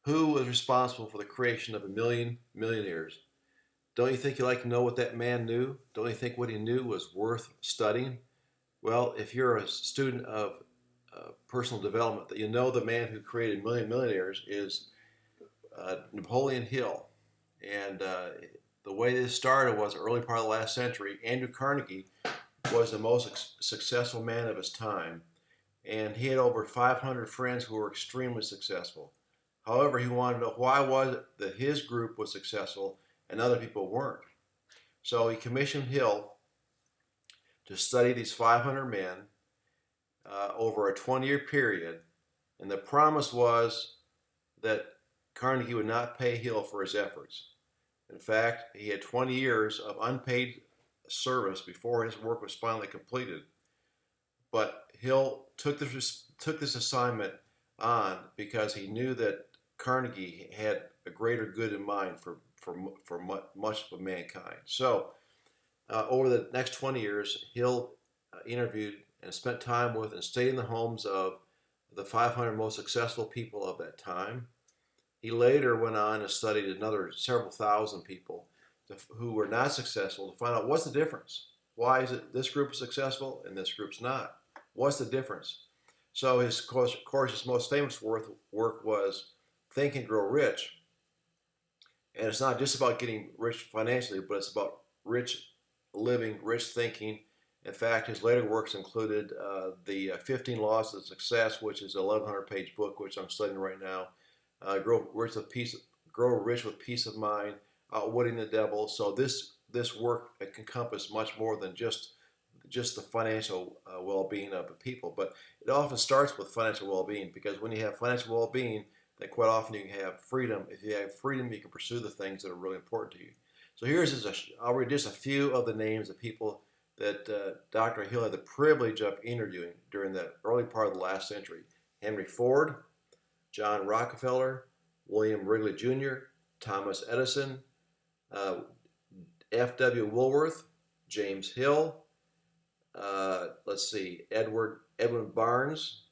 Who was responsible for the creation of a million millionaires? Don't you think you'd like to know what that man knew? Don't you think what he knew was worth studying? Well, if you're a student of personal development, that you know the man who created Million Millionaires is Napoleon Hill. And the way this started was early part of the last century. Andrew Carnegie was the most successful man of his time, and he had over 500 friends who were extremely successful. However, he wanted to know why was it that his group was successful and other people weren't. So he commissioned Hill to study these 500 men over a 20-year period, and the promise was that Carnegie would not pay Hill for his efforts. In fact, he had 20 years of unpaid service before his work was finally completed. But Hill took this assignment on because he knew that Carnegie had a greater good in mind for much of mankind. So over the next 20 years, Hill interviewed and spent time with and stayed in the homes of the 500 most successful people of that time. He later went on and studied another several thousand people who were not successful to find out what's the difference. Why is it this group is successful and this group's not? What's the difference? So his most famous work was Think and Grow Rich. And it's not just about getting rich financially, but it's about rich living, rich thinking. In fact, his later works included the 15 Laws of Success, which is a 1,100-page book, which I'm studying right now. Grow rich with peace of mind, Outwitting the Devil. So this work encompasses much more than just the financial well-being of the people, but it often starts with financial well-being, because when you have financial well-being, then quite often you can have freedom. If you have freedom, you can pursue the things that are really important to you. So I'll read just a few of the names of people that Dr. Hill had the privilege of interviewing during the early part of the last century. Henry Ford, John Rockefeller, William Wrigley Jr., Thomas Edison, F.W. Woolworth, James Hill, Edwin Barnes,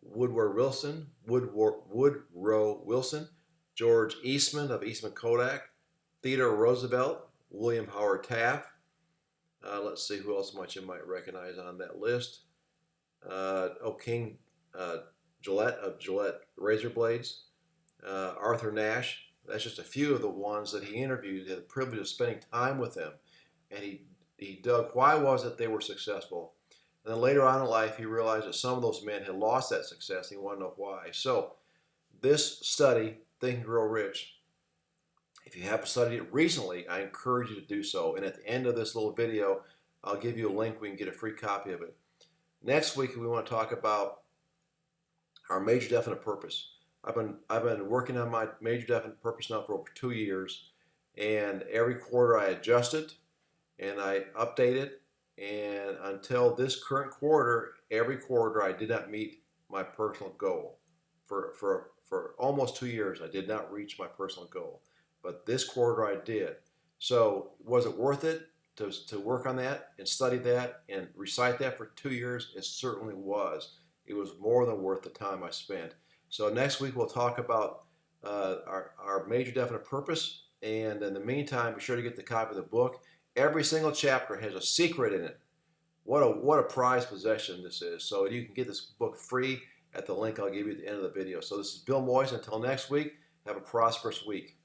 Woodrow Wilson, George Eastman of Eastman Kodak, Theodore Roosevelt, William Howard Taft. Who else you might recognize on that list. King Gillette of Gillette razor blades, Arthur Nash. That's just a few of the ones that he interviewed. He had the privilege of spending time with them, and he dug why was it they were successful. And then later on in life, he realized that some of those men had lost that success. And he wanted to know why. So this study, Think and Grow Rich, if you haven't studied it recently, I encourage you to do so. And at the end of this little video, I'll give you a link where you can get a free copy of it. Next week, we want to talk about our major definite purpose. I've been working on my major definite purpose now for over 2 years, and every quarter I adjust it and I update it. And until this current quarter, every quarter I did not meet my personal goal. For almost 2 years, I did not reach my personal goal. But this quarter I did. So was it worth it to work on that and study that and recite that for 2 years? It certainly was. It was more than worth the time I spent. So next week we'll talk about our major definite purpose. And in the meantime, be sure to get the copy of the book. Every single chapter has a secret in it. What a prized possession this is. So you can get this book free at the link I'll give you at the end of the video. So this is Bill Moyes. Until next week, have a prosperous week.